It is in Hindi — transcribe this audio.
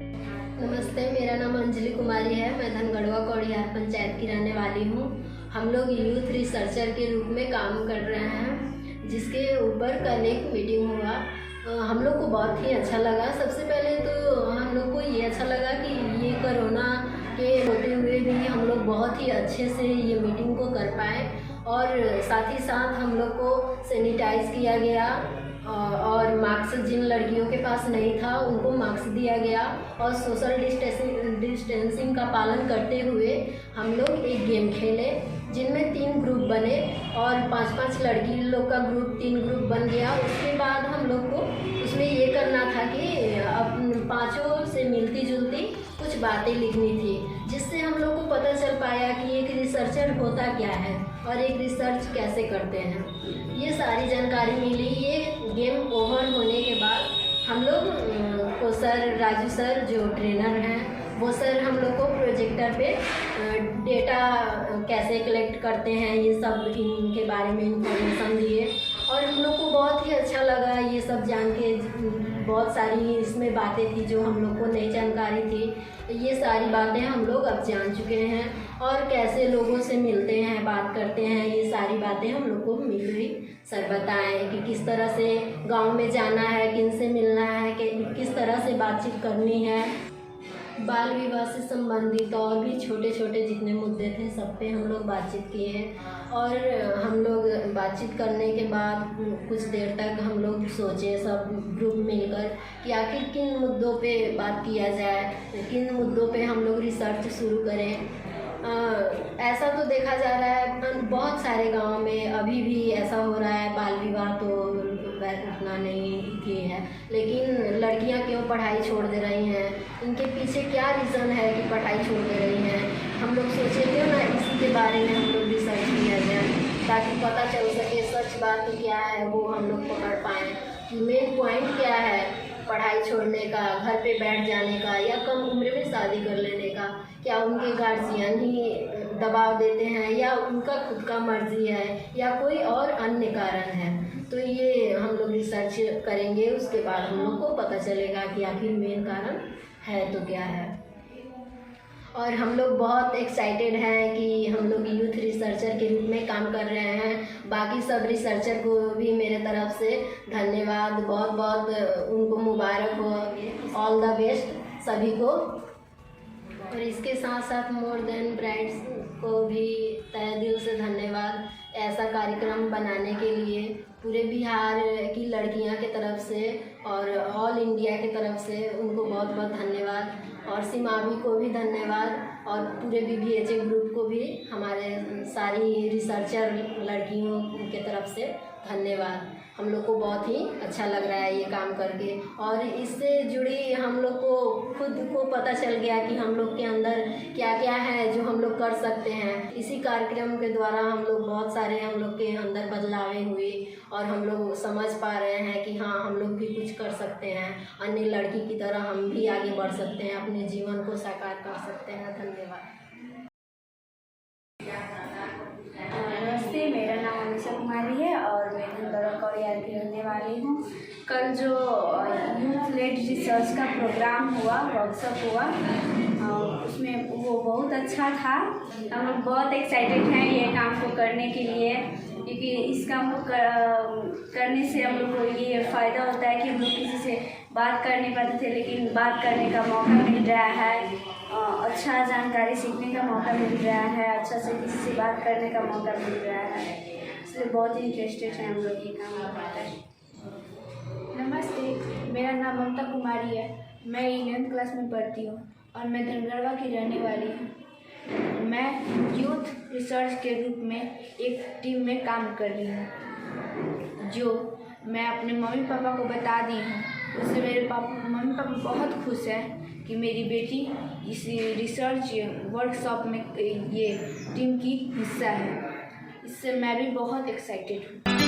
नमस्ते, मेरा नाम अंजलि कुमारी है। मैं धनगढ़वा कौड़ियार पंचायत की रहने वाली हूँ। हम लोग यूथ रिसर्चर के रूप में काम कर रहे हैं, जिसके ऊपर कल एक मीटिंग हुआ। हम लोग को बहुत ही अच्छा लगा। सबसे पहले तो हम लोग को ये अच्छा लगा कि ये कोरोना के होते हुए भी हम लोग बहुत ही अच्छे से ये मीटिंग को कर पाए, और साथ ही साथ हम लोग को सैनिटाइज किया गया, और मास्क जिन लड़कियों के पास नहीं था उनको मास्क दिया गया, और सोशल डिस्टेंसिंग का पालन करते हुए हम लोग एक गेम खेले, जिनमें 3 ग्रुप बने और 5-5 लड़की लोग का ग्रुप 3 ग्रुप बन गया। उसके बाद हम लोग को उसमें ये करना था कि अब 5 से मिलती जुलती कुछ बातें लिखनी थी, जिससे हम लोग को पता चल पाया कि एक रिसर्चर होता क्या है और एक रिसर्च कैसे करते हैं। ये सारी जानकारी मिली। ये गेम ओवर होने के बाद हम लोग को सर राजू सर जो ट्रेनर हैं, वो सर हम लोग को प्रोजेक्टर पे डेटा कैसे कलेक्ट करते हैं ये सब इनके बारे में इंफॉर्मेशन दिए, और हम लोग को बहुत ही अच्छा लगा ये सब जान के। बहुत सारी इसमें बातें थी जो हम लोग को नई जानकारी थी। ये सारी बातें हम लोग अब जान चुके हैं, और कैसे लोगों से मिलते हैं, बात करते हैं, ये सारी बातें हम लोग को मिली। सर बताएं कि किस तरह से गांव में जाना है, किन से मिलना है, कि किस तरह से बातचीत करनी है। बाल विवाह से संबंधित और भी छोटे छोटे जितने मुद्दे थे सब पे हम लोग बातचीत किए, और हम लोग बातचीत करने के बाद कुछ देर तक हम लोग सोचे सब ग्रुप मिलकर कि आखिर किन मुद्दों पे बात किया जाए, किन मुद्दों पे हम लोग रिसर्च शुरू करें। ऐसा तो देखा जा रहा है बहुत सारे गांव में अभी भी ऐसा हो रहा है। बाल विवाह तो उतना नहीं की है, लेकिन लड़कियां क्यों पढ़ाई छोड़ दे रही हैं, इनके पीछे क्या रीज़न है कि पढ़ाई छोड़ दे रही हैं। हम लोग सोचे क्यों ना इसी के बारे में हम लोग रिसर्च किया जाए, ताकि पता चल सके सच बात क्या है, वो हम लोग पकड़ पाएँ कि मेन पॉइंट क्या है पढ़ाई छोड़ने का, घर पे बैठ जाने का, या कम उम्र में शादी कर लेने का। क्या उनके गार्जियन ही दबाव देते हैं, या उनका खुद का मर्जी है, या कोई और अन्य कारण है। तो ये हम लोग रिसर्च करेंगे, उसके बाद हम लोग को पता चलेगा कि आखिर मेन कारण है तो क्या है। और हम लोग बहुत एक्साइटेड हैं कि हम लोग यूथ रिसर्चर के रूप में काम कर रहे हैं। बाकी सब रिसर्चर को भी मेरे तरफ से धन्यवाद, बहुत बहुत उनको मुबारक हो, ऑल द बेस्ट सभी को। और इसके साथ साथ मोर देन ब्राइड्स को भी तहे दिल से धन्यवाद, ऐसा कार्यक्रम बनाने के लिए पूरे बिहार की लड़कियां के तरफ से और ऑल इंडिया के तरफ से उनको बहुत बहुत धन्यवाद, और सिमावी को भी धन्यवाद, और पूरे BBHA ग्रुप को भी हमारे सारी रिसर्चर लड़कियों के तरफ से धन्यवाद। हम लोग को बहुत ही अच्छा लग रहा है ये काम करके, और इससे जुड़ी हम लोग को खुद को पता चल गया कि हम लोग के अंदर क्या क्या है जो हम लोग कर सकते हैं। इसी कार्यक्रम के द्वारा हम लोग बहुत सारे हम लोग के अंदर बदलावें हुई, और हम लोग समझ पा रहे हैं कि हाँ हम लोग भी कुछ कर सकते हैं, अन्य लड़की की तरह हम भी आगे बढ़ सकते हैं, अपने जीवन को साकार कर सकते हैं। धन्यवाद। नमस्ते, मेरा नाम अमीशा कुमारी है और मैं धनगढ़वा कौड़ियार की रहने वाली हूँ। कल जो यूथ लेड रिसर्च का प्रोग्राम हुआ, वर्कशॉप हुआ, उसमें वो बहुत अच्छा था। हम लोग बहुत एक्साइटेड हैं ये काम को करने के लिए, क्योंकि इस काम को करने से हम लोग को ये फ़ायदा होता है कि हम लोग किसी से बात कर नहीं पाते थे, लेकिन बात करने का मौका मिल रहा है, अच्छा जानकारी सीखने का मौका मिल रहा है, अच्छा से किसी से बात करने का मौका मिल रहा है, इसलिए बहुत ही इंटरेस्टेड हैं हम लोग ये काम करते। नमस्ते, मेरा नाम ममता कुमारी है। मैं 11th क्लास में पढ़ती हूँ और मैं धनगढ़वा की रहने वाली हूँ। मैं यूथ रिसर्च के रूप में एक टीम में काम कर रही हूँ, जो मैं अपने मम्मी पापा को बता दी हूँ। उससे मेरे मम्मी पापा बहुत खुश हैं कि मेरी बेटी इस रिसर्च वर्कशॉप में ये टीम की हिस्सा है। इससे मैं भी बहुत एक्साइटेड हूँ।